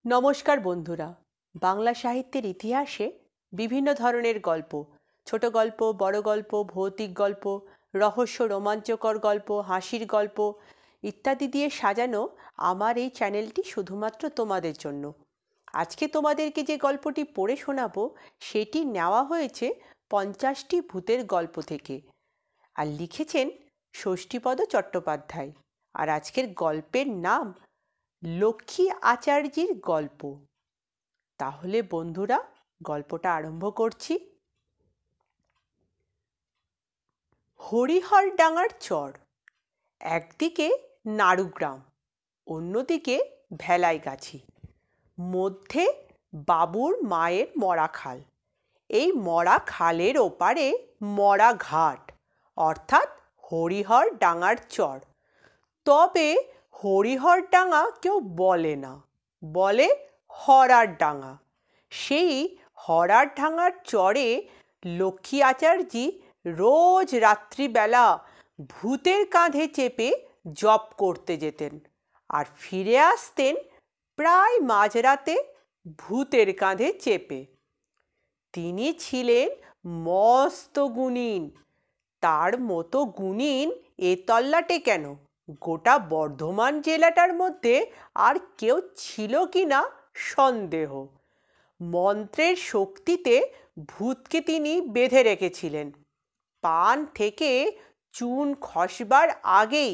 নমস্কার বন্ধুরা। বাংলা সাহিত্যের ইতিহাসে বিভিন্ন ধরনের গল্প, ছোট গল্প, বড় গল্প, ভৌতিক গল্প, রহস্য, রোমাঞ্চকর গল্প, হাসির গল্প ইত্যাদি দিয়ে সাজানো আমার এই চ্যানেলটি শুধুমাত্র তোমাদের জন্য। আজকে তোমাদেরকে যে গল্পটি পড়ে শোনাবো সেটি নেওয়া হয়েছে 50টি ভূতের গল্প থেকে, আর লিখেছেন ষষ্ঠীপদ চট্টোপাধ্যায়। আর আজকের গল্পের নাম লক্ষ্মী আচার্যির গল্প। তাহলে বন্ধুরা, গল্পটা আরম্ভ করছি। হরিহরডাঙ্গার চর। একদিকে নাড়ুগ্রাম, অন্যদিকে ভেলাইগাছি, মধ্যে বাবুর মায়ের মরা খাল। এই মরা খালের ওপারে মরা ঘাট, অর্থাৎ হরিহরডাঙ্গার চর। তবে হরিহরডাঙ্গা কেউ বলে না, বলে হরার ডাঙ্গা। সেই হরার ডাঙ্গার চরে লক্ষ্মী আচার্যি রোজ রাত্রিবেলা ভূতের কাঁধে চেপে জপ করতে যেতেন, আর ফিরে আসতেন প্রায় মাঝরাতে ভূতের কাঁধে চেপে। তিনি ছিলেন মস্ত গুণিন। তার মতো গুণিন এ তল্লাটে কেন, গোটা বর্ধমান জেলাটার মধ্যে আর কেউ ছিল কি না সন্দেহ। মন্ত্রের শক্তিতে ভূতকে তিনি বেঁধে রেখেছিলেন। পান থেকে চুন খসবার আগেই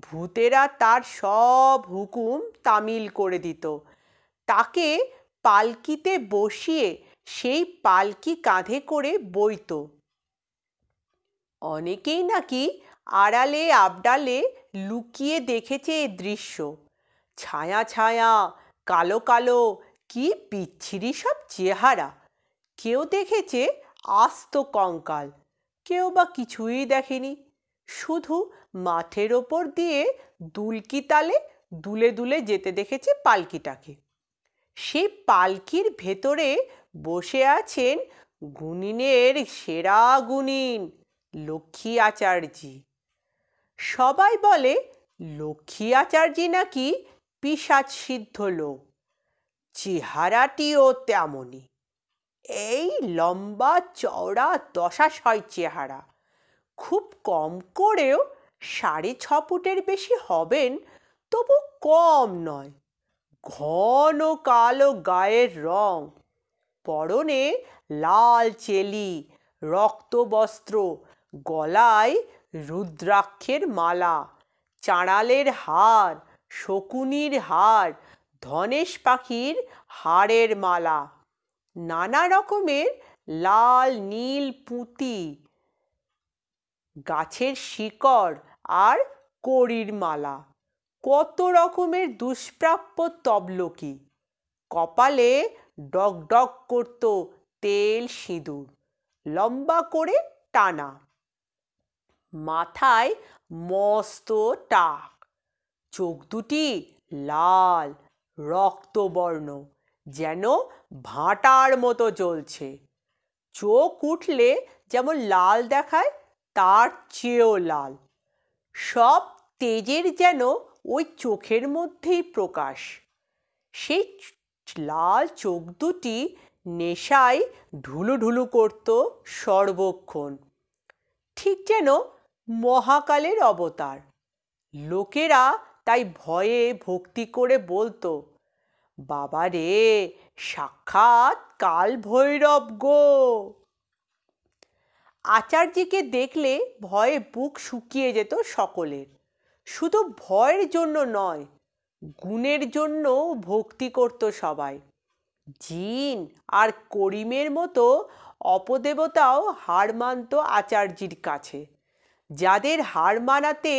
ভূতেরা তার সব হুকুম তামিল করে দিত। তাকে পালকিতে বসিয়ে সেই পালকি কাঁধে করে বইত। অনেকেই নাকি আড়ালে আবডালে লুকিয়ে দেখেছে এ দৃশ্য। ছায়া ছায়া, কালো কালো, কি বিচ্ছিরি সব চেহারা। কেউ দেখেছে আস্ত কঙ্কাল, কেউ বা কিছুই দেখেনি, শুধু মাঠের ওপর দিয়ে দুলকি তালে দুলে দুলে যেতে দেখেছে পালকিটাকে। সেই পালকির ভেতরে বসে আছেন গুণিনের সেরা গুণিন লক্ষ্মী আচার্যি। সবাই বলে লক্ষ্মী আচার্যি নাকি পিশাচ সিদ্ধ লোক। চেহারাটিও তেমনই, এই লম্বা চওড়া দশাশয় চেহারা। খুব কম করেও 6.5 ফুটের বেশি হবেন, তবু কম নয়। ঘন কালো গায়ের রং, পরনে লাল চেলি, রক্তবস্ত্র, গলায় রুদ্রাক্ষের মালা, চাঁড়ালের হার, শকুনির হার, ধনেশ পাখির হাড়ের মালা, নানা রকমের লাল নীল পুঁতি, গাছের শিকড় আর কড়ির মালা, কত রকমের দুষ্প্রাপ্য তবলকি, কপালে ডগডগ করত তেল সিঁদুর, লম্বা করে টানা, মাথায় মস্ত টাক, চোখ দুটি লাল রক্তবর্ণ, যেন ভাঁটার মতো জ্বলছে। চোখ উঠলে যেমন লাল দেখায়, তার চেয়েও লাল। সব তেজের যেন ওই চোখের মধ্যেই প্রকাশ। সেই লাল চোখ দুটি নেশায় ঢুলুঢুলু করত সর্বক্ষণ, ঠিক যেন মহাকালের অবতার। লোকেরা তাই ভয়ে ভক্তি করে বলতো, বাবা রে, সাক্ষাৎ কাল ভৈরব গো। আচার্যকে দেখলে ভয়ে বুক শুকিয়ে যেত সকলের। শুধু ভয়ের জন্য নয়, গুণের জন্য ভক্তি করত সবাই। জিন আর করিমের মতো অপদেবতাও হার মানত আচার্যির কাছে, যাদের হার মানাতে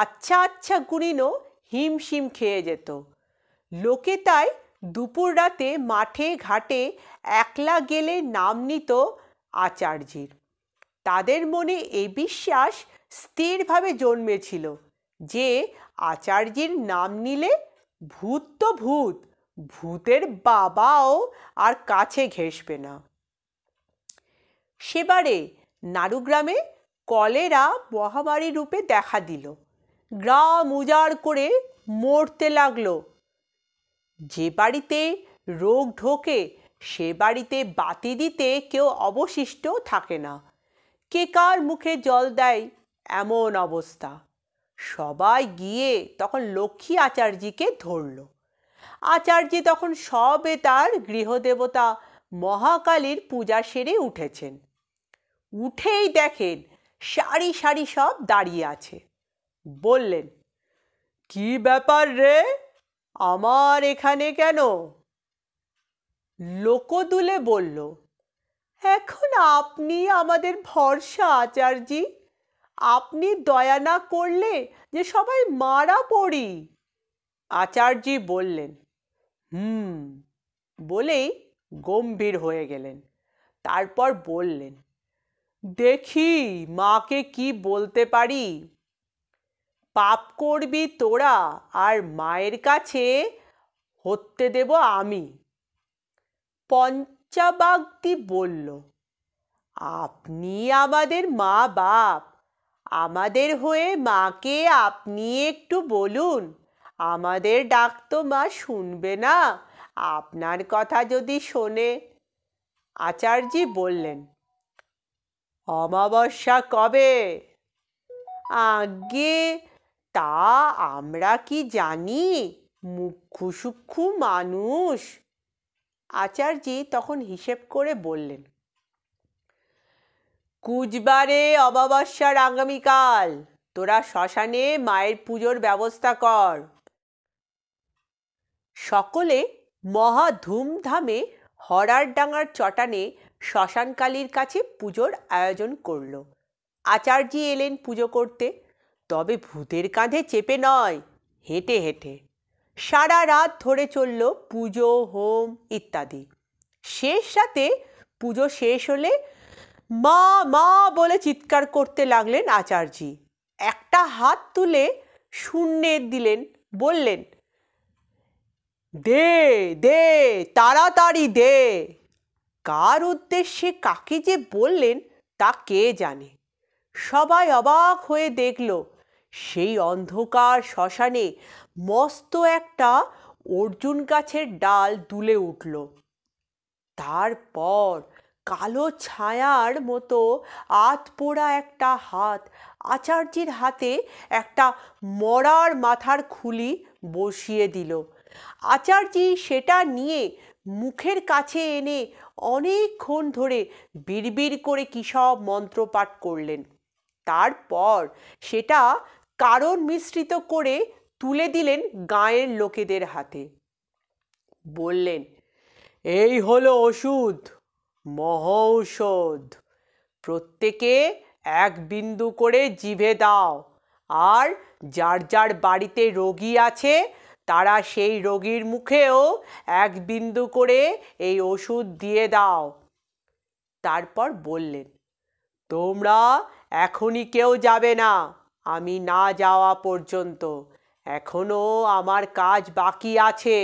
আচ্ছা আচ্ছা গুণিনও হিমশিম খেয়ে যেত। লোকে তাই দুপুর রাতে মাঠে ঘাটে একলা গেলে নাম নিত আচার্যির। তাদের মনে এই বিশ্বাস স্থিরভাবে জন্মেছিল যে আচার্যির নাম নিলে ভূত তো ভূত, ভূতের বাবাও আর কাছে ঘেঁষবে না। সেবারে নাড়ুগ্রামে কলেরা মহামারী রূপে দেখা দিল। গ্রাম উজাড় করে মরতে লাগলো। যে বাড়িতে রোগ ঢোকে সে বাড়িতে বাতি দিতে কেউ অবশিষ্ট থাকে না। কে কার মুখে জল দেয় এমন অবস্থা। সবাই গিয়ে তখন লক্ষ্মী আচার্যকে ধরল। আচার্যি তখন সবে তার গৃহদেবতা মহাকালীর পূজা সেরে উঠেছেন। উঠেই দেখেন সারি সারি সব দাঁড়িয়ে আছে। বললেন, কি ব্যাপার রে, আমার এখানে কেন? লোকদুলে বলল, এখন আপনি আমাদের ভরসা আচার্যি। আপনি দয়া না করলে যে সবাই মারা পড়ি। আচার্যি বললেন, বলেই গম্ভীর হয়ে গেলেন। তারপর বললেন, দেখি মাকে কি বলতে পারি। পাপ করবি তোরা, আর মায়ের কাছে হতে দেব আমি। পঞ্চাবাগদি বলল, আপনি আমাদের মা বাপ, আমাদের হয়ে মাকে আপনি একটু বলুন। আমাদের ডাক তো মা শুনবে না, আপনার কথা যদি শোনে। আচার্যি বললেন, অমাবস্যা কবে? আগে তা আমরা কি জানি, মুখ্যু সূক্ষ্ম মানুষ। আচার্যি তখন হিসেব করে বললেন, কুচবারে অমাবস্যার আগামীকাল তোরা শ্মশানে মায়ের পুজোর ব্যবস্থা কর। সকলে মহা ধুমধামে হরারডাঙ্গার চটানে শ্মশানকালীর কাছে পুজোর আয়োজন করল। আচার্যি এলেন পুজো করতে, তবে ভূতের কাঁধে চেপে নয়, হেঁটে হেঁটে। সারা রাত ধরে চলল পুজো, হোম ইত্যাদি। শেষ রাতে পুজো শেষ হলে মা মা বলে চিৎকার করতে লাগলেন আচার্যি। একটা হাত তুলে শূন্যে দিলেন, বললেন, দে দে, তাড়াতাড়ি দে। কার উদ্দেশ্যে কাকে যে বললেন তা কে জানে। সবাই অবাক হয়ে দেখল সেই অন্ধকার শ্মশানে মস্ত একটা অর্জুন গাছের ডাল দুলে উঠল। তারপর কালো ছায়ার মতো আধপোড়া একটা হাত আচার্যির হাতে একটা মরার মাথার খুলি বসিয়ে দিল। আচার্যি সেটা নিয়ে মুখের কাছে এনে অনেকক্ষণ ধরে বিড়বিড় করে কী সব মন্ত্রপাঠ করলেন। তারপর সেটা কারণ মিশ্রিত করে তুলে দিলেন গাঁয়ের লোকেদের হাতে। বললেন, এই হলো ওষুধ, মহৌষধ। প্রত্যেকে এক বিন্দু করে জিভে দাও, আর যার যার বাড়িতে রোগী আছে তারা সেই রোগীর মুখেও এক বিন্দু করে এই ওষুধ দিয়ে দাও। তারপর বললেন, তোমরা এখনই কেউ যাবে না, আমি না যাওয়া পর্যন্ত। এখনো আমার কাজ বাকি আছে।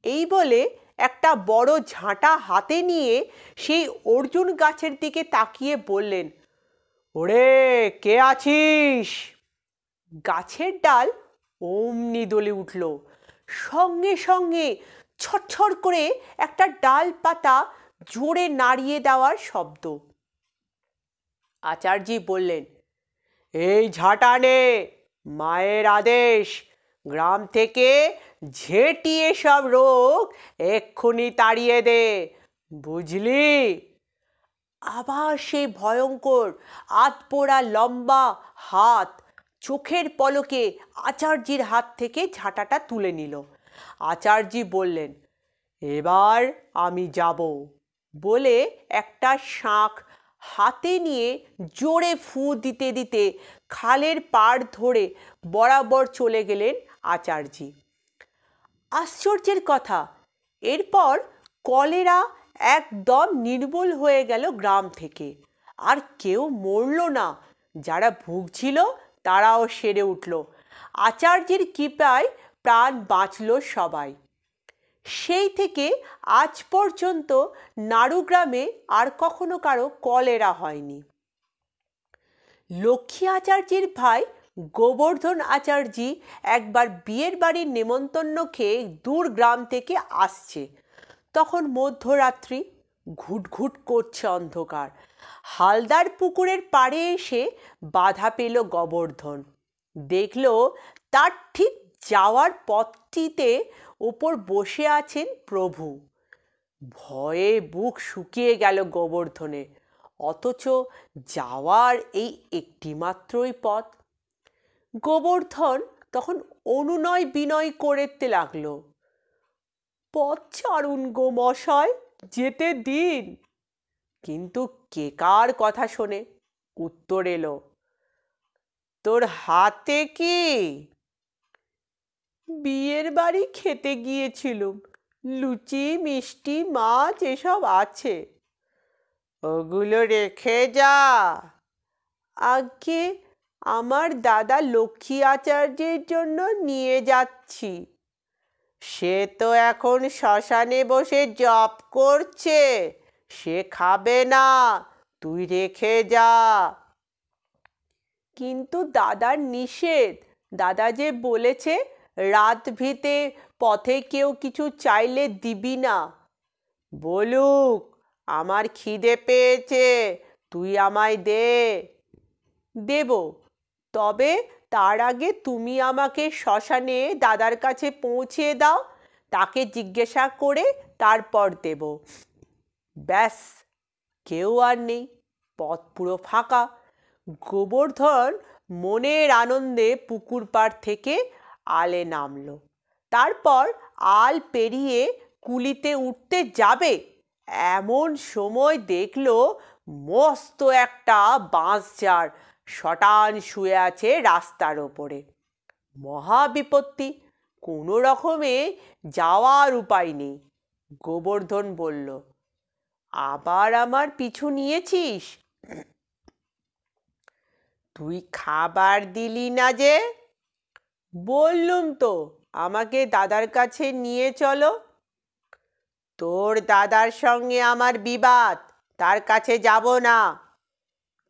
এই বলে একটা বড় ঝাঁটা হাতে নিয়ে সেই অর্জুন গাছের দিকে তাকিয়ে বললেন, ওরে কে আছিস? গাছের ডাল অমনি দুলে উঠল। সঙ্গে সঙ্গে ছটছট করে একটা ডাল পাতা জোরে নাড়িয়ে দেওয়ার শব্দ। আচার্যি বললেন, এই ঝাঁটা নে, মায়ের আদেশ, গ্রাম থেকে ঝেঁটিয়ে সব রোগ এক্ষুনি তাড়িয়ে দে, বুঝলি? আবার সেই ভয়ঙ্কর আধপোড়া লম্বা হাত চোখের পলকে আচার্যির হাত থেকে ঝাঁটাটা তুলে নিল। আচার্যি বললেন, এবার আমি যাব বলে একটা শাঁখ হাতে নিয়ে জোরে ফু দিতে দিতে খালের পাড় ধরে বরাবর চলে গেলেন আচার্যি। আশ্চর্যের কথা, এরপর কলেরা একদম নির্মূল হয়ে গেল গ্রাম থেকে। আর কেউ মরল না, যারা ভুগছিল তারাও সেরে উঠল। আচার্যের কৃপায় প্রাণ বাঁচল সবাই। সেই থেকে আজ পর্যন্ত নাড়ুগ্রামে আর কখনো কারো কলেরা হয়নি। লক্ষ্মী আচার্যের ভাই গোবর্ধন আচার্যি একবার বিয়ের বাড়ির নেমন্তন্ন খেয়ে দূর গ্রাম থেকে আসছে। তখন মধ্যরাত্রি, ঘুটঘুট করছে অন্ধকার। হালদার পুকুরের পাড়ে এসে বাধা পেল গোবর্ধন। দেখল তার ঠিক যাওয়ার পথটিতে ওপর বসে আছেন প্রভু। ভয়ে বুক শুকিয়ে গেল গোবর্ধনের। অথচ যাওয়ার এই একটিমাত্রই পথ। গোবর্ধন তখন অনুনয় বিনয় করতে লাগলো, পথ ছাড়ুন গো মশায়, যেতে দিন। কিন্তু কে কার কথা শোনে? উত্তর এলো, তোর হাতে কি? বিয়ের বাড়ি খেতে গিয়েছিলুম, লুচি মিষ্টি মাছ এসব আছে, ওগুলো রেখে যা। আগে আমার দাদা লক্ষ্মী আচার্যের জন্য নিয়ে যাচ্ছি, সে তো এখন শ্মশানে বসে জপ করছে, সে খাবে না, তুই রেখে যা। কিন্তু দাদার নিষেধ, দাদা যে বলেছে রাত ভিতে পথে কেউ কিছু চাইলে দিবি না। বলুক আমার খিদে পেয়েছে, তুই আমায় দে। দেব, তবে তার আগে তুমি আমাকে শ্মশানে দাদার কাছে পৌঁছিয়ে দাও, তাকে জিজ্ঞাসা করে তারপর দেব। ব্যাস, কেউ আর নেই, পথ পুরো ফাঁকা। গোবর্ধন মনের আনন্দে পুকুর পাড় থেকে আলে নামলো। তারপর আল পেরিয়ে কুলিতে উঠতে যাবে, এমন সময় দেখলো মস্ত একটা বাঁশঝাড় শটান শুয়ে আছে রাস্তার ওপরে। মহা বিপত্তি, কোনো রকমে যাওয়ার উপায় নেই। গোবর্ধন বলল, আবার আমার পিছু নিয়েছিস? তুই খাবার দিলি না যে? বললুম তো আমাকে দাদার কাছে নিয়ে চলো। তোর দাদার সঙ্গে আমার বিবাদ, তার কাছে যাব না।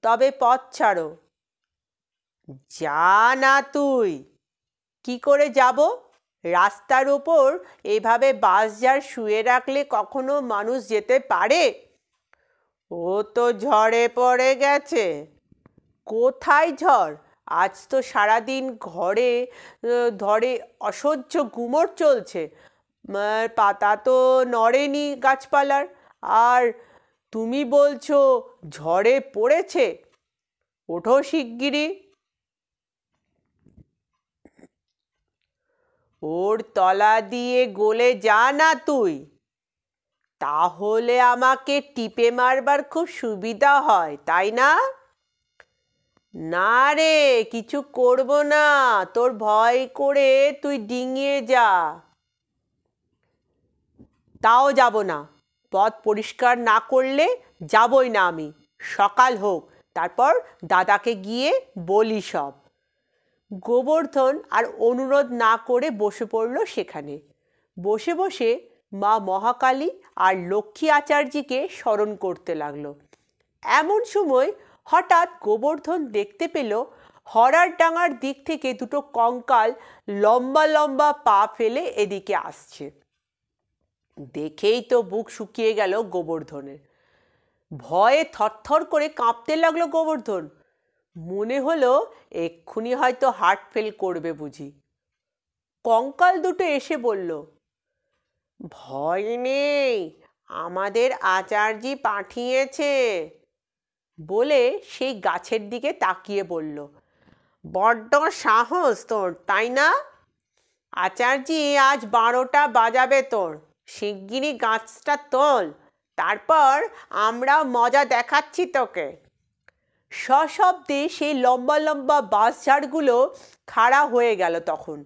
তবে পথ ছাড়ো। যা না তুই। কি করে যাব? রাস্তার ওপর এভাবে বাঁশঝাড় শুয়ে রাখলে কখনো মানুষ যেতে পারে? ও তো ঝড়ে পড়ে গেছে। কোথায় ঝড়? আজ তো সারাদিন ঘরে ধরে অসহ্য গুমোট চলছে, পাতা তো নড়েনি গাছপালার, আর তুমি বলছো ঝড়ে পড়েছে? ওঠো শিগগিরি। ওর তলা দিয়ে গলে যা না তুই, তাহলে আমাকে টিপে মারবার খুব সুবিধা হয়, তাই না? না রে, কিছু করব না, তোর ভয় করে তুই ডিঙিয়ে যা। তাও যাব না, পথ পরিষ্কার না করলে যাবই না আমি। সকাল হোক, তারপর দাদাকে গিয়ে বলি সব। গোবর্ধন আর অনুরোধ না করে বসে পড়ল সেখানে। বসে বসে মা মহাকালী আর লক্ষ্মী আচার্যিকে স্মরণ করতে লাগলো। এমন সময় হঠাৎ গোবর্ধন দেখতে পেল হরার ডাঙার দিক থেকে দুটো কঙ্কাল লম্বা লম্বা পা ফেলে এদিকে আসছে। দেখেই তো বুক শুকিয়ে গেল গোবর্ধনের। ভয়ে থরথর করে কাঁপতে লাগলো গোবর্ধন। মনে হলো এক্ষুনি হয়তো হার্ট ফেল করবে বুঝি। কঙ্কাল দুটো এসে বলল, ভয় নেই, আমাদের আচার্যি পাঠিয়েছে। বলে সেই গাছের দিকে তাকিয়ে বলল, বড্ড সাহস তোর, তাই না? আচার্যি আজ 12টা বাজাবে তোর, শিগগিরই গাছটা তোল, তারপর আমরা মজা দেখাচ্ছি তোকে। সশব্দে সেই লম্বা লম্বা বাঁশঝাড়গুলো খাড়া হয়ে গেল। তখন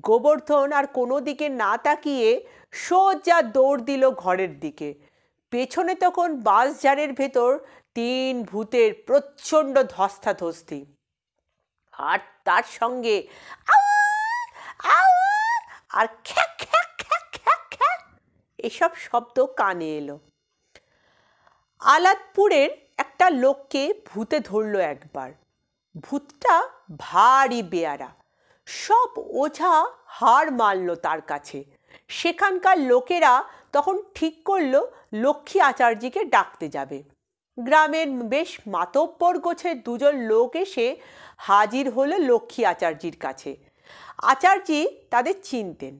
গোবর্ধন আর কোনো দিকে না তাকিয়ে সোজা দৌড় দিল ঘরের দিকে। পেছনে তখন বাঁশঝাড়ের ভেতর 3 ভূতের প্রচণ্ড ধস্তাধস্তি, আর তার সঙ্গে আর খ্যাক খ্যাক খ্যাক খ্যাক খ্যাক এসব শব্দ কানে এলো। আলাদপুরের একটা লোককে ভূতে ধরল একবার। ভূতটা ভারী বেয়ারা। সব ওঝা হার মানল তার কাছে। সেখানকার লোকেরা তখন ঠিক করলো লক্ষ্মী আচার্যকে ডাকতে যাবে। গ্রামের বেশ মাতব্বর গোছের দুজন লোক এসে হাজির হলো লক্ষ্মী আচার্যির কাছে। আচার্যি তাদের চিনতেন।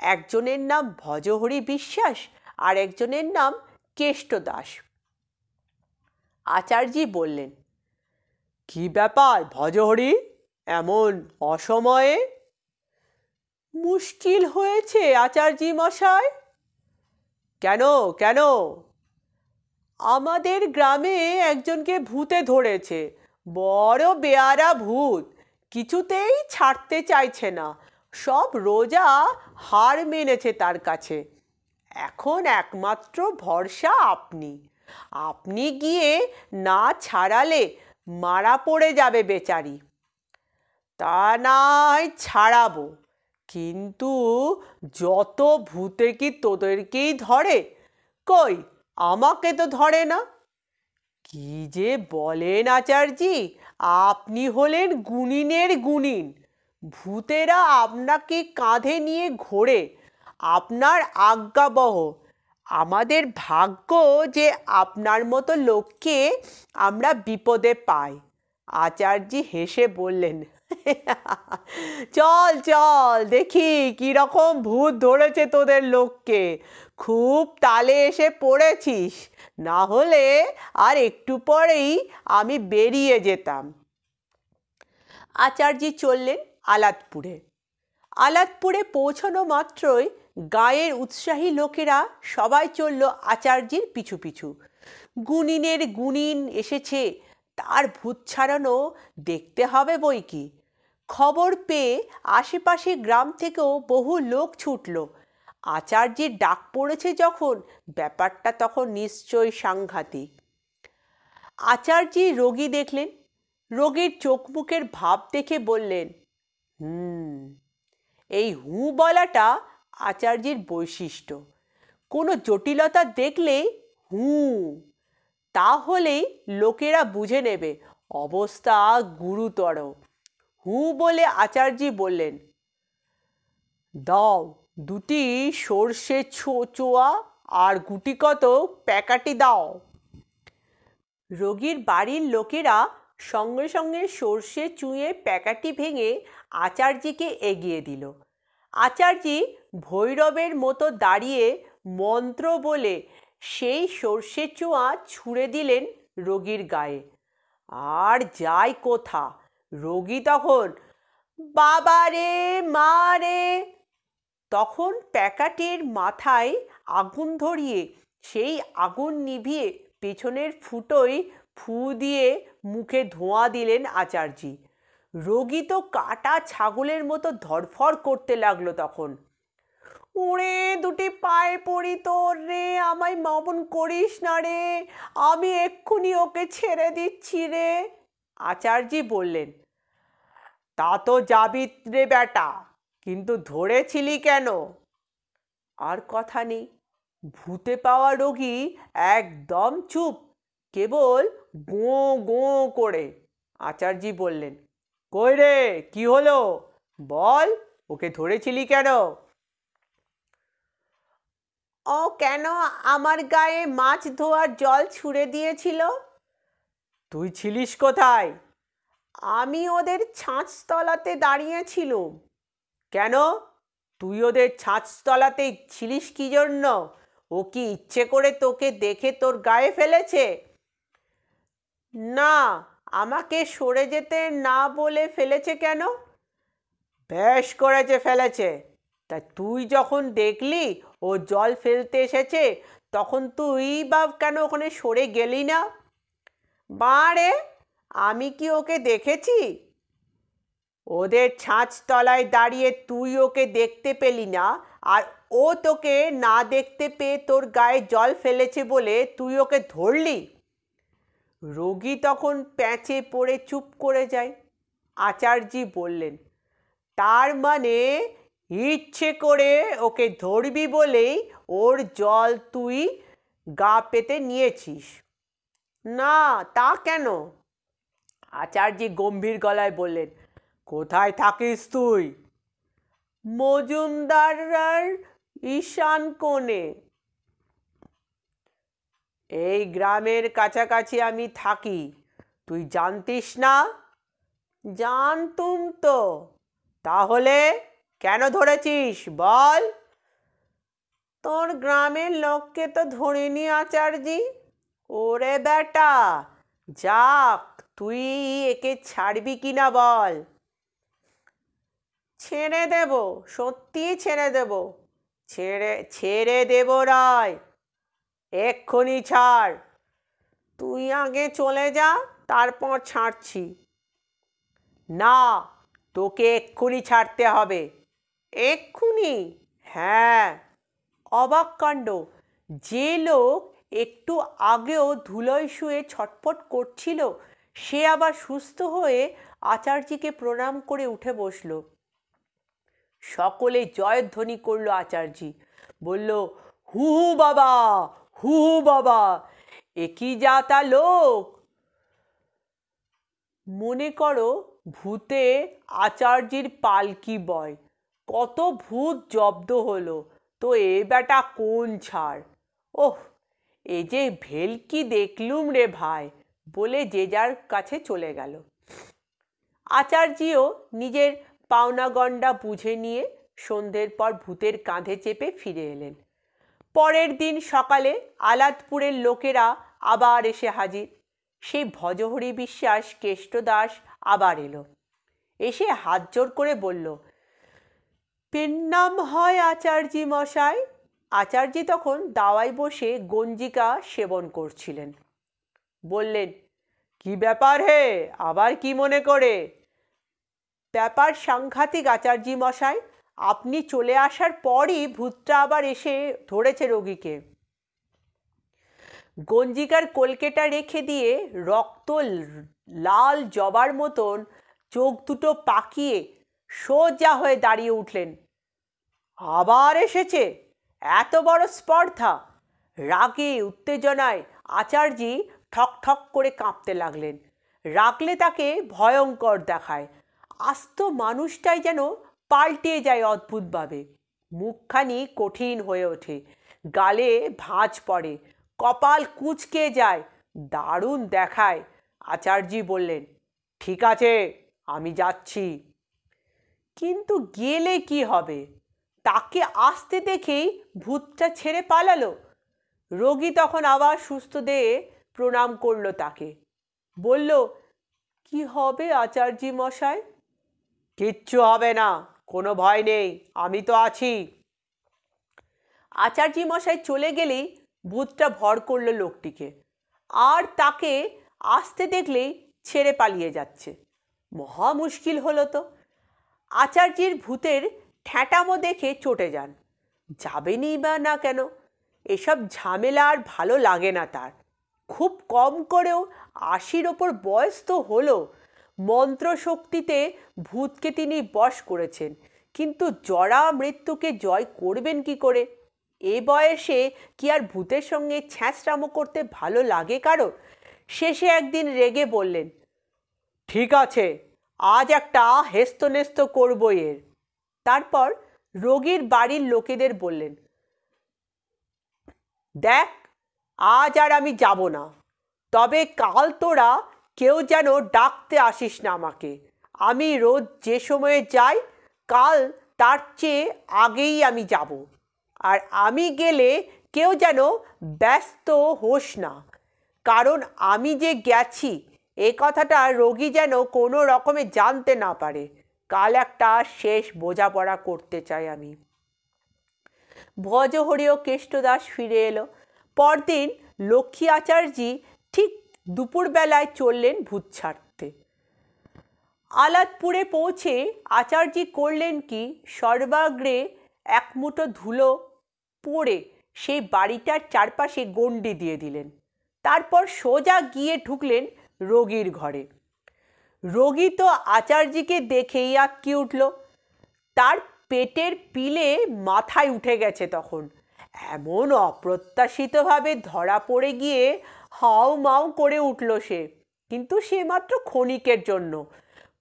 একজনের নাম ভজহরি বিশ্বাস আর একজনের নাম কেষ্ট দাস। আচার্যি বললেন, কি ব্যাপার ভজহরি, এমন অসময়ে? মুশকিল হয়েছে আচার্যি মশাই। কেন কেন? আমাদের গ্রামে একজনকে ভূতে ধরেছে, বড় বেয়ারা ভূত, কিছুতেই ছাড়তে চাইছে না। সব রোজা হার মেনেছে তার কাছে। এখন একমাত্র ভরসা আপনি। আপনি গিয়ে না ছাড়ালে মারা পড়ে যাবে বেচারি। তা নয় ছাড়াবো, কিন্তু যত ভূতে কি তোদেরকেই ধরে? কই, আমাকে তো ধরে না। কি যে বলেন আচার্যি, আপনি হলেন গুণিনের গুণিন। ভূতেরা আপনাকে কাঁধে নিয়ে ঘোরে, আপনার আজ্ঞাবহ। আমাদের ভাগ্য যে আপনার মতো লোককে আমরা বিপদে পাই। আচার্যি হেসে বললেন, চল চল দেখি কিরকম ভূত ধরেছে তোদের লোককে। খুব তালে এসে পড়েছিস, না হলে আর একটু পরেই আমি বেরিয়ে যেতাম। আচার্যি চললেন আলাদপুরে। আলাদপুরে পৌঁছানো মাত্রই গাঁয়ের উৎসাহী লোকেরা সবাই চলল আচার্যির পিছু পিছু। গুণিনের গুণিন এসেছে, তার ভূত ছাড়ানো দেখতে হবে বই কি। খবর পেয়ে আশেপাশে গ্রাম থেকেও বহু লোক ছুটল। আচার্যের ডাক পড়েছে যখন, ব্যাপারটা তখন নিশ্চয়ই সাংঘাতিক। আচার্যি রোগী দেখলেন। রোগীর চোখ মুখের ভাব দেখে বললেন, এই হু বলাটা আচার্যের বৈশিষ্ট্য। কোনো জটিলতা দেখলে হু, তাহলেই লোকেরা বুঝে নেবে অবস্থা গুরুতর। হু বলে আচার্যি বললেন, দাও দুটি সর্ষে চোয়া আর গুটি কত প্যাকাটি দাও। রোগীর বাড়ির লোকেরা সঙ্গে সঙ্গে সর্ষে চুঁয়ে প্যাকাটি ভেঙে আচার্যিকে এগিয়ে দিল। আচার্যি ভৈরবের মতো দাঁড়িয়ে মন্ত্র বলে সেই সর্ষে চোয়া ছুঁড়ে দিলেন রোগীর গায়ে। আর যাই কোথা, রোগী তখন বাবা রে মা রে। তখন প্যাকাটির মাথায় আগুন ধরিয়ে সেই আগুন নিভিয়ে পেছনের ফুটোয় ফু দিয়ে মুখে ধোঁয়া দিলেন আচার্যি। রোগী তো কাটা ছাগলের মতো ধরফর করতে লাগলো তখন। ওরে দুটি পায়ে পড়ি তোর রে, আমায় মমন করিস না রে, আমি এক্ষুনি ওকে ছেড়ে দিচ্ছি রে। আচার্যি বললেন, তা তো যাবি রে বেটা, কিন্তু ধরেছিলি কেন? আর কথা নেই। ভূতে পাওয়া রোগী একদম চুপ, কেবল গোঁ গোঁ করে। আচার্যি বললেন, কই রে, কি হলো বল, ওকে ধরেছিলি কেন? ও কেন আমার গায়ে মাছ ধোয়ার জল ছুঁড়ে দিয়েছিল। তুই ছিলিস কোথায়? আমি ওদের ছাঁচতলাতে দাঁড়িয়েছিলুম। কেন, তুই ওদের ছাঁচতলাতে ছিলিস কি জন্য? ও কি ইচ্ছে করে তোকে দেখে তোর গায়ে ফেলেছে? না, আমাকে সরে যেতে না বলে ফেলেছে। কেন? বেশ করেছে ফেলেছে। তা তুই যখন দেখলি ও জল ফেলতে এসেছে, তখন তুই বা কেন ওখানে সরে গেলি না? বাঁড়ে, আমি কি ওকে দেখেছি? ওদের ছাঁচতলায় দাঁড়িয়ে তুই ওকে দেখতে পেলি না, আর ও তোকে না দেখতে পেয়ে তোর গায়ে জল ফেলেছে বলে তুই ওকে ধরলি। রোগী তখন প্যাঁচে পড়ে চুপ করে যায়। আচার্যি বললেন, তার মানে ইচ্ছে করে ওকে ধরবি বলেই ওর জল তুই গা পেতে নিয়েছিস? না, তা কেন? আচার্যি গম্ভীর গলায় বললেন, কোথায় থাকিস তুই? মজুমদার ঈশান কোণে। এই গ্রামের কাছাকাছি আমি থাকি, তুই জানতিস না? জানতুম তো। তাহলে কেন ধরেছিস বল? তোর গ্রামের লোককে তো ধরিনি আচার্যি। ওরে বেটা, যাক, তুই একে ছাড়বি কিনা বল। ছেড়ে দেব, সত্যিই ছেড়ে দেব। ছেড়ে দেব রায়, এক্ষুনি ছাড়। তুই আগে চলে যা, তারপর ছাড়ছি। না, তোকে এক্ষুনি ছাড়তে হবে। এক্ষুনি? হ্যাঁ। অবাক কাণ্ড, যে লোক একটু আগেও ধুলোয় শুয়ে ছটফট করছিল সে আবার সুস্থ হয়ে আচার্যকে প্রণাম করে উঠে বসল। সকলে জয়ধ্বনি করল। আচার্যি বলল, হু হু বাবা, হু হু বাবা, এ কি জাতা লোক! মনে করো ভূতে আচার্যির পালকি বয়, কত ভূত জব্দ হলো, তো এ বেটা কোন ছাড়! ওহ, এ যে ভেলকি দেখলুম রে ভাই, বলে যে যার কাছে চলে গেল। আচার্যিও নিজের পাওনা গণ্ডা বুঝে নিয়ে সন্ধ্যের পর ভূতের কাঁধে চেপে ফিরে এলেন। পরের দিন সকালে আলাদপুরের লোকেরা আবার এসে হাজির। সেই ভজহরি বিশ্বাস কেষ্টদাস আবার এলো। এসে হাত জোড় করে বলল, পেন্নাম হয় আচার্যি মশাই। আচার্যি তখন দাওয়ায় বসে গঞ্জিকা সেবন করছিলেন। বললেন, কি ব্যাপার হে, আবার কি মনে করে? ব্যাপার সাংঘাতিক আচার্যি মশাই, আপনি চলে আসার পরই ভূতটা আবার এসে ধরেছে রোগীকে। গঞ্জিকার কলকেটা রেখে দিয়ে রক্ত লাল জবার মতন চোখ দুটো পাকিয়ে সোজা হয়ে দাঁড়িয়ে উঠলেন। আবার এসেছে? এত বড় স্পর্ধা! রাগে উত্তেজনায় আচার্যি ঠক ঠক করে কাঁপতে লাগলেন। রাগলে তাকে ভয়ঙ্কর দেখায়। আস্ত মানুষটাই যেন পাল্টে যায় অদ্ভুতভাবে। মুখখানি কঠিন হয়ে ওঠে, গালে ভাঁজ পড়ে, কপাল কুঁচকে যায়, দারুণ দেখায়। আচার্যি বললেন, ঠিক আছে, আমি যাচ্ছি। কিন্তু গেলে কি হবে? তাকে আসতে দেখেই ভূতটা ছেড়ে পালালো। রোগী তখন আবার সুস্থ দেহে প্রণাম করলো তাকে। বলল, কি হবে আচার্যি মশাই? কিচ্ছু হবে না, কোনো ভয় নেই, আমি তো আছি। আচার্যি মশাই চলে গেলেই ভূতটা ভর করলো লোকটিকে, আর তাকে আসতে দেখলেই ছেড়ে পালিয়ে যাচ্ছে। মহা মুশকিল হলো তো। আচার্যির ভূতের ঠ্যাঁটামো দেখে চটে যান। যাবেনই বা না কেন? এসব ঝামেলা আর ভালো লাগে না তার। খুব কম করেও 80-র ওপর বয়স তো হলো। মন্ত্রশক্তিতে ভূতকে তিনি বশ করেছেন, কিন্তু জরা মৃত্যুকে জয় করবেন কি করে? এ বয়সে কি আর ভূতের সঙ্গে ছ্যাঁচড়ামো করতে ভালো লাগে কারো? শেষে একদিন রেগে বললেন, ঠিক আছে, আজ একটা হেস্তনেস্ত করবো এর। তারপর রোগীর বাড়ির লোকেদের বললেন, দেখ, আজ আর আমি যাব না, তবে কাল তোরা কেউ যেন ডাকতে আসিস না আমাকে। আমি রোজ যে সময়ে যাই, কাল তার চেয়ে আগেই আমি যাব। আর আমি গেলে কেউ যেন ব্যস্ত হোস না, কারণ আমি যে গেছি এ কথাটা রোগী যেন কোনো রকমে জানতে না পারে। কাল একটা শেষ বোঝাপড়া করতে চাই আমি। ভজহরি ও কেষ্টদাস ফিরে এলো। পরদিন লক্ষ্মী আচার্যি ঠিক দুপুরবেলায় চললেন ভূত ছাড়তে। আলাদপুরে পৌঁছে আচার্যি করলেন কি, সর্বাগ্রে এক মুঠো ধুলো পড়ে সেই বাড়িটার চারপাশে গণ্ডি দিয়ে দিলেন। তারপর সোজা গিয়ে ঢুকলেন রোগীর ঘরে। রোগী তো আচার্যিকে দেখেই আঁতকে উঠল। তার পেটের পিলে মাথায় উঠে গেছে তখন। এমন অপ্রত্যাশিতভাবে ধরা পড়ে গিয়ে হাউ মাউ করে উঠল সে। কিন্তু সে মাত্র ক্ষণিকের জন্য।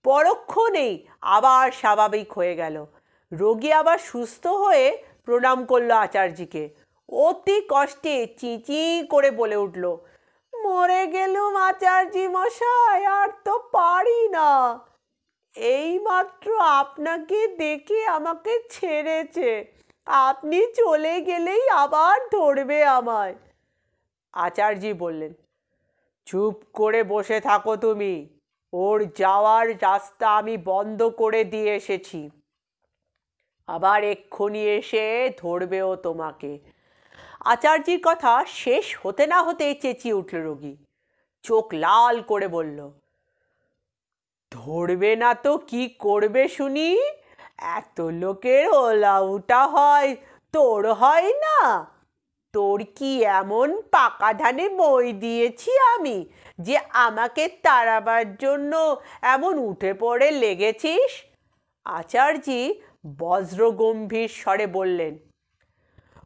পরক্ষণেই আবার স্বাভাবিক হয়ে গেল। রোগী আবার সুস্থ হয়ে প্রণাম করল আচার্যকে। অতি কষ্টে চিঁচি করে বলে উঠল, মরে গেলুম আচার্য মশাই, আর তো পারি না। এইমাত্র আপনাকে দেখে আমাকে ছেড়েছে, আপনি চলে গেলেই আবার ধরবে আমায়। আচার্য বললেন, চুপ করে বসে থাকো তুমি, ওর যাওয়ার রাস্তা আমি বন্ধ করে দিয়ে এসেছি, আবার এক্ষুনি এসে ধরবেও তোমাকে। আচার্যের কথা শেষ হতে না হতেই চেঁচিয়ে উঠল রোগী। চোখ লাল করে বলল, ধরবে না তো কি করবে শুনি? এত লোকের ওলাউটা হয়, তোর হয় না? তোর কি এমন পাকা ধানে মই দিয়েছি আমি যে আমাকে তাড়াবার জন্য এমন উঠে পড়ে লেগেছিস? আচার্য বজ্রগম্ভীর স্বরে বললেন,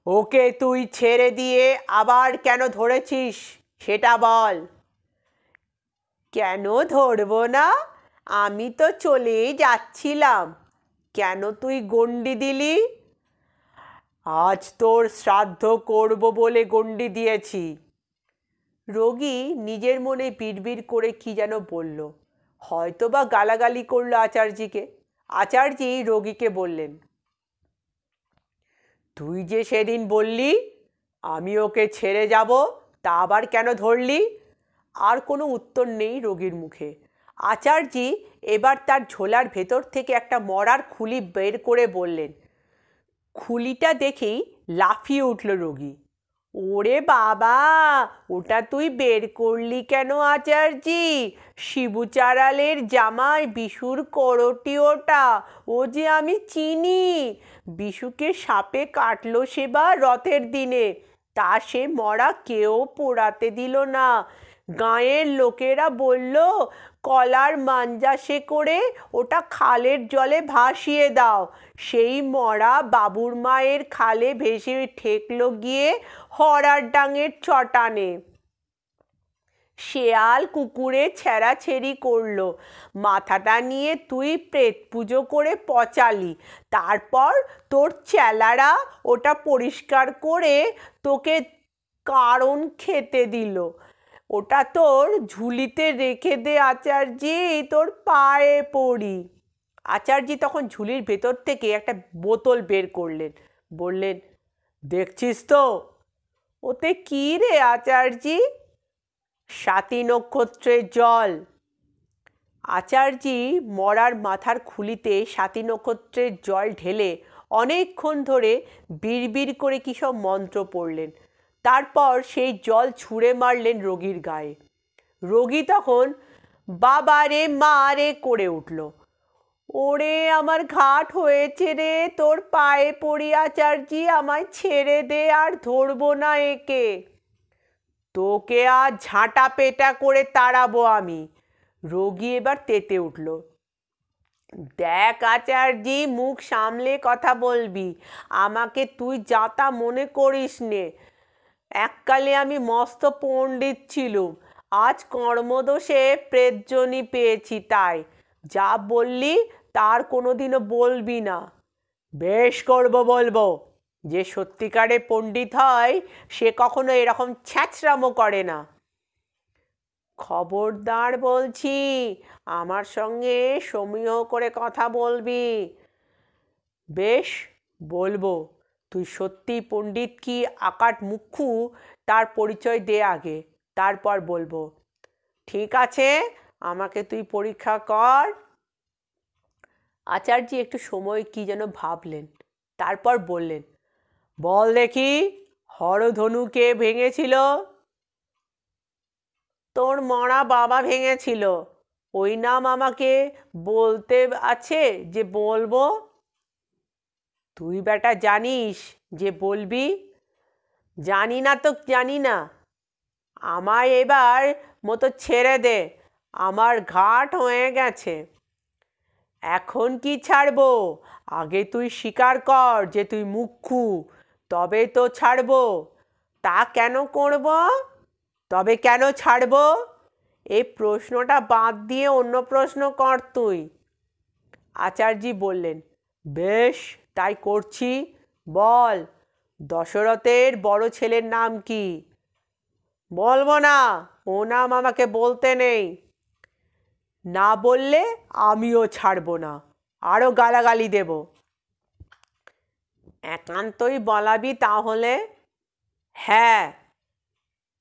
ওকে তুই ছেড়ে দিয়ে আবার কেন ধরেছিস সেটা বল। কেন ধরবো না? আমি তো চলেই যাচ্ছিলাম, কেন তুই গণ্ডি দিলি? আজ তোর শ্রাদ্ধ করব বলে গণ্ডি দিয়েছি। রোগী নিজের মনে বিড়বিড় করে কি যেন বলল, হয়তো বা গালাগালি করলো আচার্যকে। আচার্য রোগীকে বললেন, তুই যে সেদিন বললি আমি ওকে ছেড়ে যাব, তা আবার কেন ধরলি? আর কোনো উত্তর নেই রোগীর মুখে। আচার্য এবার তার ঝোলার ভেতর থেকে একটা মরার খুলি বের করে বললেন। খুলিটা দেখেই লাফিয়ে উঠল রোগী। ওরে বাবা, ওটা তুই বের করলি কেন আচার্য? শিবুচারালের জামাই বিশুর করটি ওটা, ও যে আমি চিনি। বিশুকে সাপে কাটলো সেবার রথের দিনে, তা সে মরা কেউ পোড়াতে দিল না। গাঁয়ের লোকেরা বলল, কলার মাঞ্জাসে করে ওটা খালের জলে ভাসিয়ে দাও। সেই মরা বাবুর মায়ের খালে ভেসে ঠেকলো গিয়ে হরার ডাঙের চটানে। শেয়াল কুকুরে ছেঁড়াছেড়ি করলো, মাথাটা নিয়ে তুই প্রেত পুজো করে পচালি। তারপর তোর চেলারা ওটা পরিষ্কার করে তোকে কারণ খেতে দিল। ওটা তোর ঝুলিতে রেখে দে আচার্য, তোর পায়ে পড়ি। আচার্য তখন ঝুলির ভেতর থেকে একটা বোতল বের করলেন, বললেন, দেখছিস তো? ওতে কি রে আচার্য? স্বাতী নক্ষত্রের জল। আচার্য মরার মাথার খুলিতে স্বাতী নক্ষত্রের জল ঢেলে অনেকক্ষণ ধরে বিড়বিড় করে কী সব মন্ত্র পড়লেন। তারপর সেই জল ছুঁড়ে মারলেন রোগীর গায়ে। রোগী তখন বাবা রে মা রে করে উঠল। ওরে আমার ঘাট হয়েছে রে, তোর পায়ে পড়ি আচার্য, আমায় ছেড়ে দে, আর ধরবো না একে। তোকে আজ ঝাঁটা পেটা করে তাড়াবো আমি। রোগী এবার তেতে উঠল। দেখ আচার্য, মুখ সামলে কথা বলবি, আমাকে তুই যাতা মনে করিস নে। এককালে আমি মস্ত পণ্ডিত ছিলুম, আজ কর্মদোষে প্রেতজনি পেয়েছি, তাই যা বললি তার কোনোদিনও বলবি না। বেশ করবো বলবো। যে সত্যিকারে পণ্ডিত হয় সে কখনো এরকম ছ্যাঁচড়ামো করে না। খবরদার বলছি, আমার সঙ্গে সমীহ করে কথা বলবি। বেশ, বলবো। তুই সত্যি পণ্ডিত কি আকাট মুখ্যু তার পরিচয় দে আগে, তারপর বলবো। ঠিক আছে, আমাকে তুই পরীক্ষা কর। আচার্য একটু সময় কি যেন ভাবলেন, তারপর বললেন, বল দেখি, হরধনু কে ভেঙেছিল? তোর মরা বাবা ভেঙেছিল। ওই নাম আমাকে বলতে আছে যে বলবো? তুই বেটা জানিস যে বলবি? জানি না তো জানি না। আমায় এবার মতো ছেড়ে দে, আমার ঘাট হয়ে গেছে। এখন কি ছাড়বো? আগে তুই স্বীকার কর যে তুই মুখ্যু, তবে তো ছাড়বো। তা কেন করব? তবে কেন ছাড়বো? এই প্রশ্নটা বাদ দিয়ে অন্য প্রশ্ন কর তুই। আচার্যি বললেন, বেশ, তাই করছি। বল, দশরথের বড় ছেলের নাম কি? বলবো না, ও নাম আমাকে বলতে নেই। না বললে আমিও ছাড়বো না, আরও গালাগালি দেব। একান্তই বলাবি তাহলে? হ্যাঁ,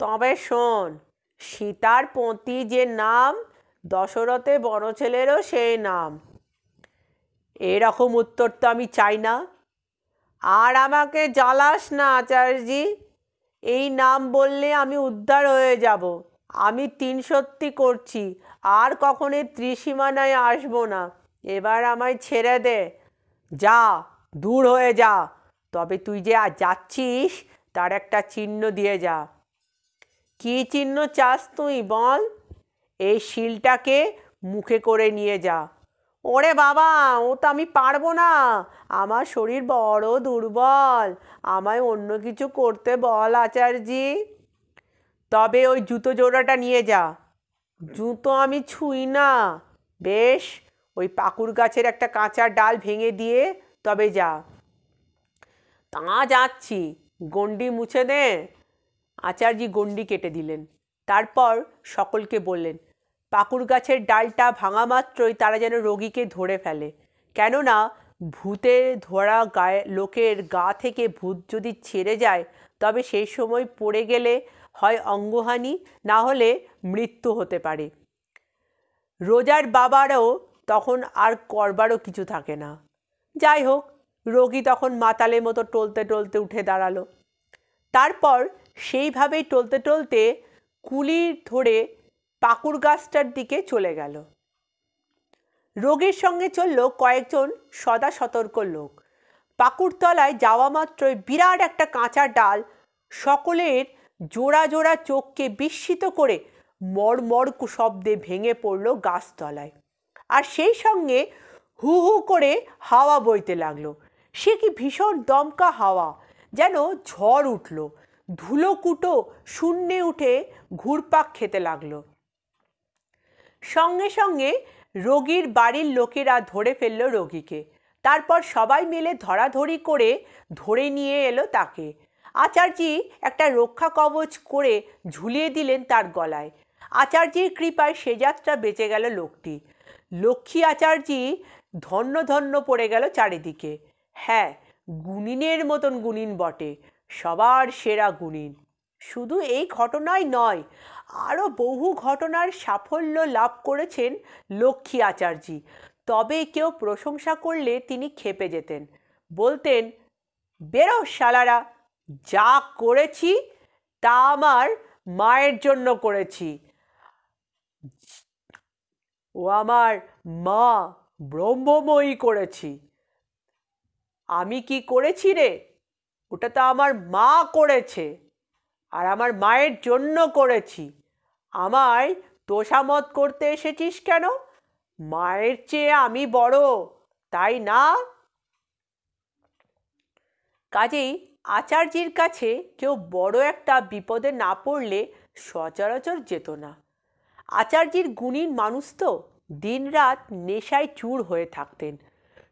তবে শোন, সীতার পতি যে নাম, দশরথের বড় ছেলেরও সেই নাম। এরকম উত্তর তো আমি চাই না। আর আমাকে জ্বালাস না আচার্যি, এই নাম বললে আমি উদ্ধার হয়ে যাব। আমি ৩৬ করছি, আর কখনো ত্রিসীমানায় আসবো না। এবার আমায় ছেড়ে দে, যা, দূর হয়ে যা। তবে তুই যে আজ যাচ্ছিস তার একটা চিহ্ন দিয়ে যা। কী চিহ্ন চাস তুই বল? এই শিলটাকে মুখে করে নিয়ে যা। ওরে বাবা, ও তো আমি পারবো না, আমার শরীর বড় দুর্বল, আমায় অন্য কিছু করতে বল আচার্যি। তবে ওই জুতো জোড়াটা নিয়ে যা। জুতো আমি ছুঁই না। বেশ, ওই পাকুড় গাছের একটা কাঁচা ডাল ভেঙে দিয়ে তবে যা। তা যাচ্ছি, গণ্ডি মুছে দে। আচার্যি গণ্ডি কেটে দিলেন। তারপর সকলকে বললেন, পাকুড় গাছের ডালটা ভাঙা মাত্রই তারা যেন রোগীকে ধরে ফেলে। কেননা ভূতে ধরা গায়ে লোকের গা থেকে ভূত যদি ছেড়ে যায়, তবে সেই সময় পড়ে গেলে হয় অঙ্গহানি, না হলে মৃত্যু হতে পারে। রোজার বাবারও তখন আর করবারও কিছু থাকে না। যাই হোক, রোগী তখন মাতালের মতো টলতে টলতে উঠে দাঁড়ালো। তারপর সেইভাবেই টলতে টলতে কুলি ধরে পাকুড় গাছটার দিকে চলে গেল। রোগীর সঙ্গে চলল কয়েকজন সদা সতর্ক লোক। পাকুড়তলায় যাওয়া মাত্রই বিরাট একটা কাঁচা ডাল সকলের জোড়া জোড়া চোখকে বিস্মিত করে মড়মড় শব্দে ভেঙে পড়ল গাছতলায়। আর সেই সঙ্গে হু হু করে হাওয়া বইতে লাগলো। সে কি ভীষণ দমকা হাওয়া, যেন ঝড় উঠল। ধুলোকুটো শূন্যে উঠে ঘুরপাক খেতে লাগলো। সঙ্গে সঙ্গে রোগীর বাড়ির লোকেরা ধরে ফেলল রোগীকে। তারপর সবাই মিলে ধরাধরি করে ধরে নিয়ে এলো তাকে। আচার্যি একটা রক্ষা কবচ করে ঝুলিয়ে দিলেন তার গলায়। আচার্যির কৃপায় সে যাত্রা বেঁচে গেল লোকটি। লক্ষ্মী আচার্যি ধন্য ধন্য পড়ে গেল চারিদিকে। হ্যাঁ, গুণিনের মতন গুণিন বটে, সবার সেরা গুণিন। শুধু এই ঘটনাই নয়, আরও বহু ঘটনার সাফল্য লাভ করেছেন লক্ষ্মী আচার্যি। তবে কেউ প্রশংসা করলে তিনি ক্ষেপে যেতেন, বলতেন, বেরো শালারা, যা করেছি তা আমার মায়ের জন্য করেছি। ও আমার মা ব্রহ্মময়ী করেছি। আমি কি করেছি রে? ওটা তো আমার মা করেছে, আর আমার মায়ের জন্য করেছি। আমায় তোষামত করতে এসেছিস কেন? মায়ের চেয়ে আমি বড়, তাই না? কাজেই আচার্যির কাছে কেউ বড় একটা বিপদে না পড়লে সচরাচর যেত না। আচার্যির গুণীন মানুষ তো, দিনরাত নেশায় চূর হয়ে থাকতেন।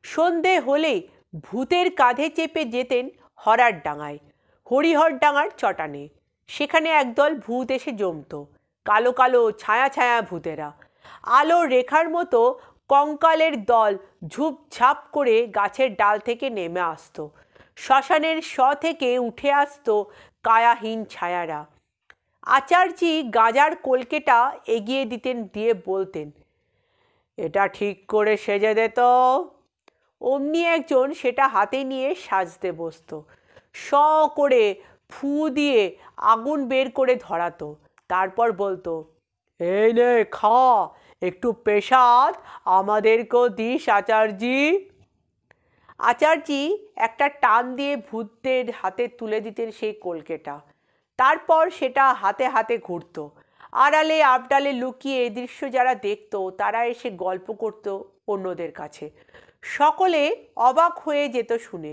সন্ধে হলেই ভূতের কাঁধে চেপে যেতেন হরারডাঙায়, হরিহরডাঙার চটানে। সেখানে একদল ভূত এসে জমত, কালো কালো ছায়া ছায়া ভূতেরা। আলোর রেখার মতো কঙ্কালের দল ঝুপঝাপ করে গাছের ডাল থেকে নেমে আসতো। শ্মশানের থেকে উঠে আসতো কায়াহীন ছায়ারা। আচার্যি গাজার কলকেটা এগিয়ে দিতেন, দিয়ে বলতেন, এটা ঠিক করে সেজে দে তো। অমনি একজন সেটা হাতে নিয়ে সাজতে বসত। স করে ফু দিয়ে আগুন বের করে ধরাতো। তারপর বলতো, এই নে খা, একটু পেশাদ আমাদেরকেও দিস আচার্যি। আচার্যি একটা টান দিয়ে ভূতদের হাতে তুলে দিতেন সেই কলকেটা। তারপর সেটা হাতে হাতে ঘুরত। আড়ালে আবডালে লুকিয়ে এই দৃশ্য যারা দেখত, তারা এসে গল্প করত অন্যদের কাছে। সকলে অবাক হয়ে যেত শুনে,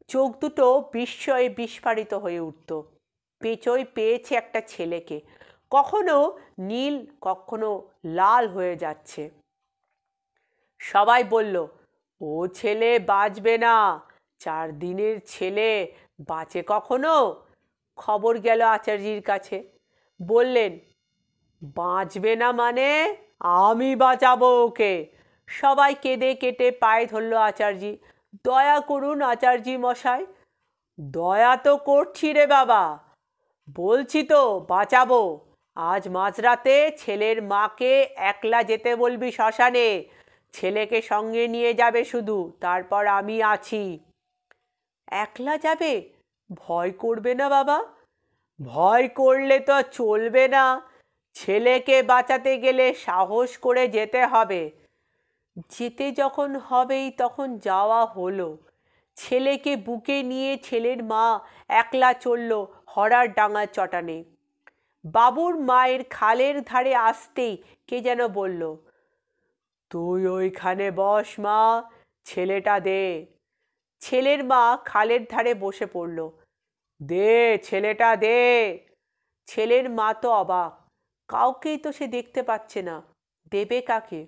চোখ দুটো বিস্ময়ে বিস্ফারিত হয়ে উঠত। পেঁচোয় পেয়েছে একটা ছেলেকে, কখনো নীল কখনো লাল হয়ে যাচ্ছে। সবাই বলল, ও ছেলে বাঁচবে না, 4 দিনের ছেলে বাঁচে কখনো? খবর গেল আচার্যির কাছে। বললেন, বাঁচবে না মানে? আমি বাঁচাবো ওকে। সবাই কেঁদে কেটে পায়ে ধরল আচার্যি। দয়া করুন আচার্যি মশাই। দয়া তো করছি রে বাবা, বলছি তো বাঁচাবো। আজ মাঝরাতে ছেলের মাকে একলা যেতে বলবি শ্মশানে, ছেলেকে সঙ্গে নিয়ে যাবে শুধু, তারপর আমি আছি। একলা যাবে? ভয় করবে না বাবা? ভয় করলে তো চলবে না, ছেলেকে বাঁচাতে গেলে সাহস করে যেতে হবে। যেতে যখন হবেই তখন যাওয়া হলো। ছেলেকে বুকে নিয়ে ছেলের মা একলা চলল হরার ডাঙার চটানে। বাবুর মায়ের খালের ধারে আসতেই কে যেন বলল, তুই ওইখানে বস মা, ছেলেটা দে। ছেলের মা খালের ধারে বসে পড়ল। দে ছেলেটা দে। ছেলের মা তো অবাক, কাউকেই তো সে দেখতে পাচ্ছে না, দেবে কাকে?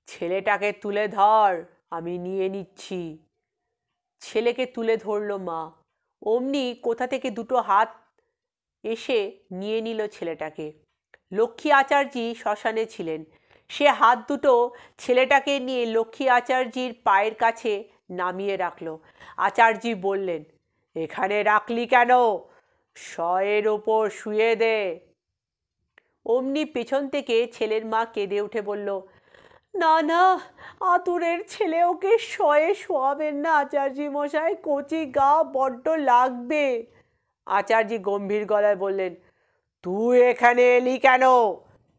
ছেলেটাকে তুলে ধর, আমি নিয়ে নিচ্ছি। ছেলেকে তুলে ধরল মা। অমনি কোথা থেকে দুটো হাত এসে নিয়ে নিল ছেলেটাকে। লক্ষ্মী আচার্যি শ্মশানে ছিলেন। সে হাত দুটো ছেলেটাকে নিয়ে লক্ষ্মী আচার্যির পায়ের কাছে নামিয়ে রাখল। আচার্যি বললেন, এখানে রাখলি কেন? শয়ের ওপর শুয়ে দে। অমনি পেছন থেকে ছেলের মা কেঁদে উঠে বলল, না না, আতুরের ছেলে, ওকে শয়ে শোয়াবেন না আচার্যি মশাই, কচি গা বড্ড লাগবে। আচার্যি গম্ভীর গলায় বললেন, তুই এখানে এলি কেন?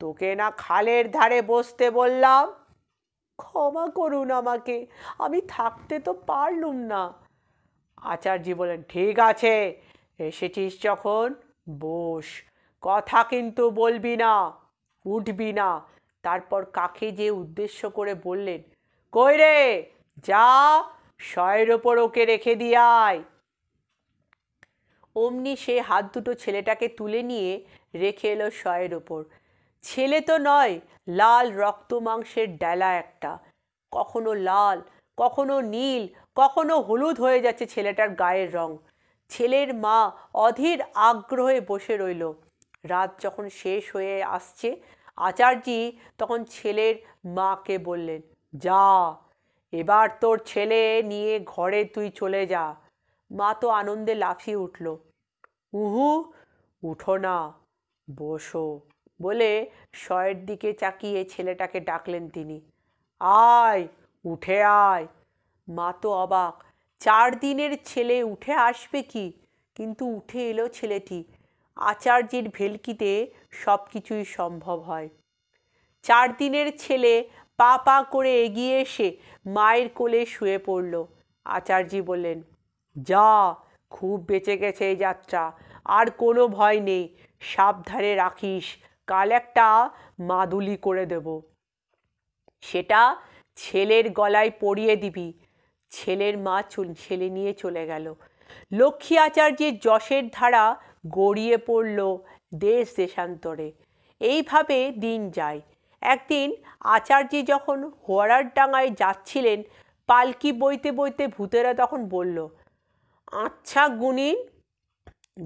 তোকে না খালের ধারে বসতে বললাম? ক্ষমা করুন আমাকে, আমি থাকতে তো পারলুম না। আচার্যি বললেন, ঠিক আছে, এসেছিস যখন বস, কথা কিন্তু বলবি না, উঠবি না। তারপর কাকে যে উদ্দেশ্য করে বললেন, কই রে, যা শয়ের ওপর ওকে রেখে দিয়ে আয়। অমনি সে হাত দুটো ছেলেটাকে তুলে নিয়ে রেখে এলো শয়ের ওপর। ছেলে তো নয়, লাল রক্ত মাংসের ডেলা একটা, কখনো লাল, কখনো নীল, কখনো হলুদ হয়ে যাচ্ছে ছেলেটার গায়ের রং। ছেলের মা অধীর আগ্রহে বসে রইল। রাত যখন শেষ হয়ে আসছে, আচার্যি তখন ছেলের মাকে বললেন, যা, এবার তোর ছেলে নিয়ে ঘরে তুই চলে যা। মা তো আনন্দে লাফিয়ে উঠল। উহু, উঠো না, বসো বলে শয়ের দিকে চাকিয়ে ছেলেটাকে ডাকলেন তিনি। আয়, উঠে আয়। মা তো অবাক, 4 দিনের ছেলে উঠে আসবে কি? কিন্তু উঠে এলো ছেলেটি। আচার্যের ভেলকিতে সব কিছুই সম্ভব হয়। 4 দিনের ছেলে পা পা করে এগিয়ে এসে মায়ের কোলে শুয়ে পড়ল। আচার্যি বললেন, যা, খুব বেঁচে গেছে এই যাত্রা, আর কোনো ভয় নেই, সাবধানে রাখিস, কাল একটা মাদুলি করে দেব, সেটা ছেলের গলায় পরিয়ে দিবি। ছেলের মা ছেলে নিয়ে চলে গেল। লক্ষ্মী আচার্যের যশের ধারা গড়িয়ে পড়ল দেশ দেশান্তরে। এইভাবে দিন যায়। একদিন আচার্যি যখন হোয়ারার ডাঙায় যাচ্ছিলেন, পালকি বইতে বইতে ভূতেরা তখন বলল, আচ্ছা গুনিন।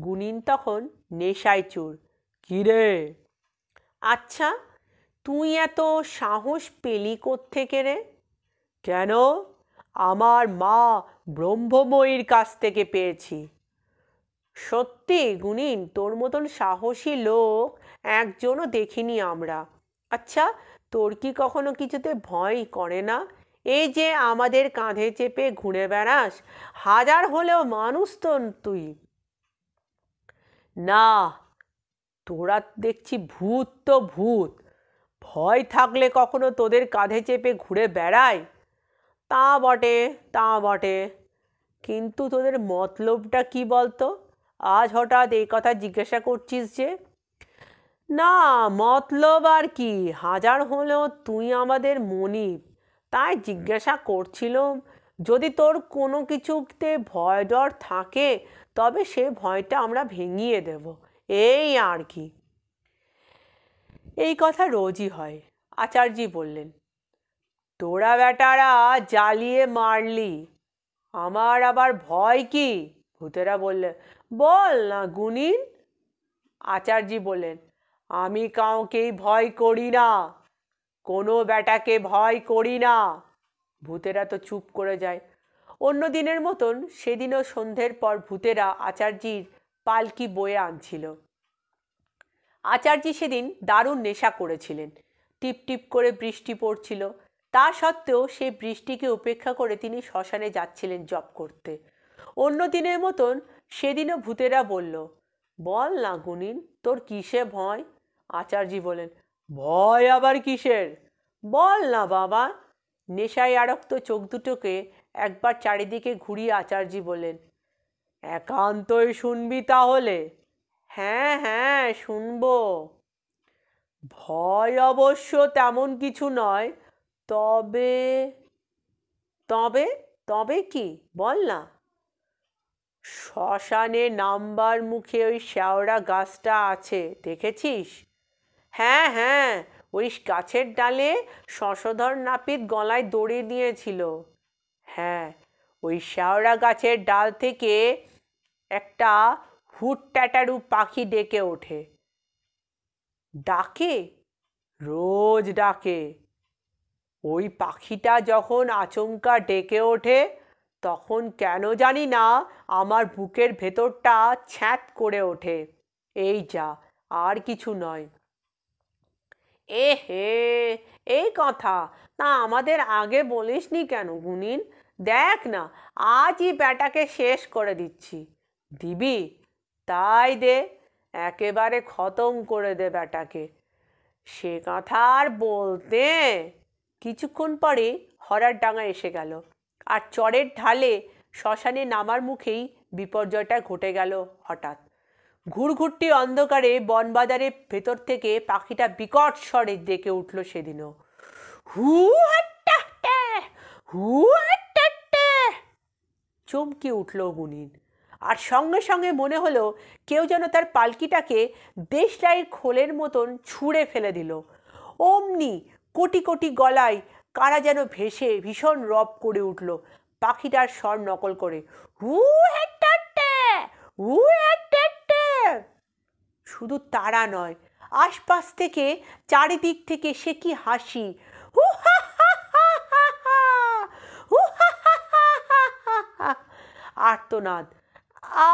গুনিন তখন নেশায় চুর। কী রে? আচ্ছা, তুই এত সাহস পেলি কোত্থেকে রে? কেন? আমার মা ব্রহ্মময়ীর কাছ থেকে পেয়েছি। সত্যি গুনিন, তোর মতন সাহসী লোক একজনও দেখিনি আমরা। আচ্ছা, তোর কি কখনো কিছুতে ভয় করে না? এই যে আমাদের কাঁধে চেপে ঘুরে বেড়াস, হাজার হলেও মানুষ তো তুই। না, তোরা দেখছি ভূত তো ভূত, ভয় থাকলে কখনো তোদের কাঁধে চেপে ঘুরে বেড়ায়? তা বটে, তা বটে, কিন্তু তোদের মতলবটা কি বলতো? আজ হঠাৎ এই কথা জিজ্ঞাসা করছিস যে? না, মতলব আর কি, হাজার হলেও তুই আমাদের মনিব, তাই জিজ্ঞাসা করছিলাম, যদি তোর কোনো কিছুতে ভয় ডর থাকে তবে সে ভয়টা আমরা ভেঙিয়ে দেব, এই আর কি। এই কথা রোজই হয়। আচার্যি বললেন, তোরা বেটারা জ্বালিয়ে মারলি, আমার আবার ভয় কি? ভূতেরা বললে, বল না গুনিন। আচার্যি বললেন, আমি কাউকেই ভয় করি না, কোনো বেটাকে ভয় করি না। ভূতেরা তো চুপ করে যায়। অন্য দিনের মতন সেদিনও সন্ধ্যের পর ভূতেরা আচার্যির পালকি বয়ে আনছিল। আচার্যি সেদিন দারুণ নেশা করেছিলেন। টিপ টিপ করে বৃষ্টি পড়ছিল, তা সত্ত্বেও সেই বৃষ্টিকে উপেক্ষা করে তিনি শ্মশানে যাচ্ছিলেন জপ করতে। অন্য দিনের মতন সেদিনও ভূতেরা বলল, বল না গুনিন, তোর কিসে ভয়? আচার্যি বলেন, ভয় আবার কিসের? বল না বাবা। নেশায় আরক্ত চোখ দুটোকে একবার চারিদিকে ঘুরিয়ে আচার্যি বলেন, একান্তই শুনবি তাহলে? হ্যাঁ হ্যাঁ, শুনবো। ভয় অবশ্য তেমন কিছু নয়, তবে তবে তবে কি বল না? শ্মশানে নামবার মুখে ওই শেওড়া গাছটা আছে, দেখেছিস? হ্যাঁ হ্যাঁ, ওই গাছের ডালে শশধর নাপিত গলায় দড়ি দিয়েছিল। হ্যাঁ, ওই শেওড়া গাছের ডাল থেকে একটা হুট ট্যাটারু পাখি ডেকে ওঠে। ডাকে? রোজ ডাকে। ওই পাখিটা যখন আচমকা ডেকে ওঠে, তখন কেন জানি না আমার বুকের ভেতরটা ছ্যাঁত করে ওঠে। এই যা, আর কিছু নয়। এ হে, এই কথা তা আমাদের আগে বলিসনি কেন গুনিন? দেখ না, আজই ব্যাটাকে শেষ করে দিচ্ছি। দিবি? তাই দে, একেবারে খতম করে দে ব্যাটাকে। সে কথা আর বলতে। কিছুক্ষণ পরে হরার ডাঙা এসে গেল, আর চরের ঢালে শ্মশানে নামার মুখেই বিপর্যয়টা ঘটে গেল হঠাৎ। ঘুরঘুরটি অন্ধকারে বনবাজারের ভেতর থেকে পাখিটা বিকট স্বরে ডেকে উঠল সেদিনও, হু হাট্টা, হু হাট্টা। চমকে উঠল গুনিন, আর সঙ্গে সঙ্গে মনে হলো কেউ যেন তার পালকিটাকে দেশলাইয়ের খোলের মতন ছুঁড়ে ফেলে দিল। অমনি কোটি কোটি গলায় কারা যেন ভেসে ভীষণ রব করে উঠল পাখিটার স্বর নকল করে, হু হাট্টা, হু হাট্টা। শুধু তারা নয়, আশপাশ থেকে চারিদিক থেকে সে কি হাসি, হু হা হা হা হা হা, হু হা হা হা হা হা, আর্তনাদ, আ।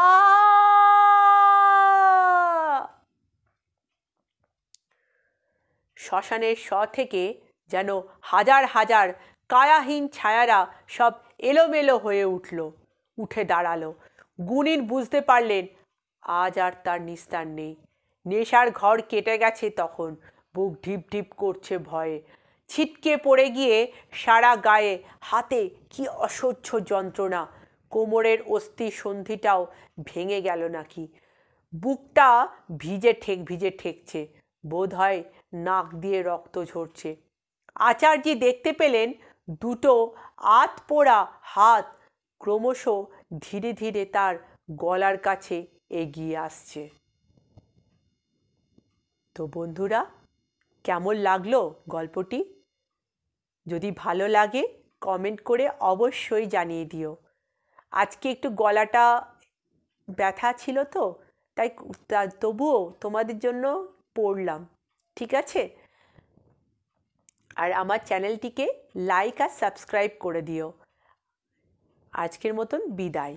শ্মশানের শ থেকে যেন হাজার হাজার কায়াহীন ছায়ারা সব এলোমেলো হয়ে উঠে দাঁড়ালো। গুনিন বুঝতে পারলেন আজ আর তার নিস্তার নেই। নেশার ঘর কেটে গেছে তখন। বুক ঢিপ ঢিপ করছে ভয়ে। ছিটকে পড়ে গিয়ে সারা গায়ে হাতে কি অসহ্য যন্ত্রণা। কোমরের অস্থি সন্ধিটাও ভেঙে গেল নাকি। বুকটা ভিজে ঠেকছে, বোধ হয় নাক দিয়ে রক্ত ঝরছে। আচার্যি দেখতে পেলেন দুটো আধপোড়া হাত ক্রমশ ধীরে ধীরে তার গলার কাছে এগিয়ে আসছে। তো বন্ধুরা, কেমন লাগলো গল্পটি? যদি ভালো লাগে কমেন্ট করে অবশ্যই জানিয়ে দিও। আজকে একটু গলাটা ব্যথা ছিল তো, তাই তবুও তোমাদের জন্য পড়লাম, ঠিক আছে? আর আমার চ্যানেলটিকে লাইক আর সাবস্ক্রাইব করে দিও। আজকের মতন বিদায়।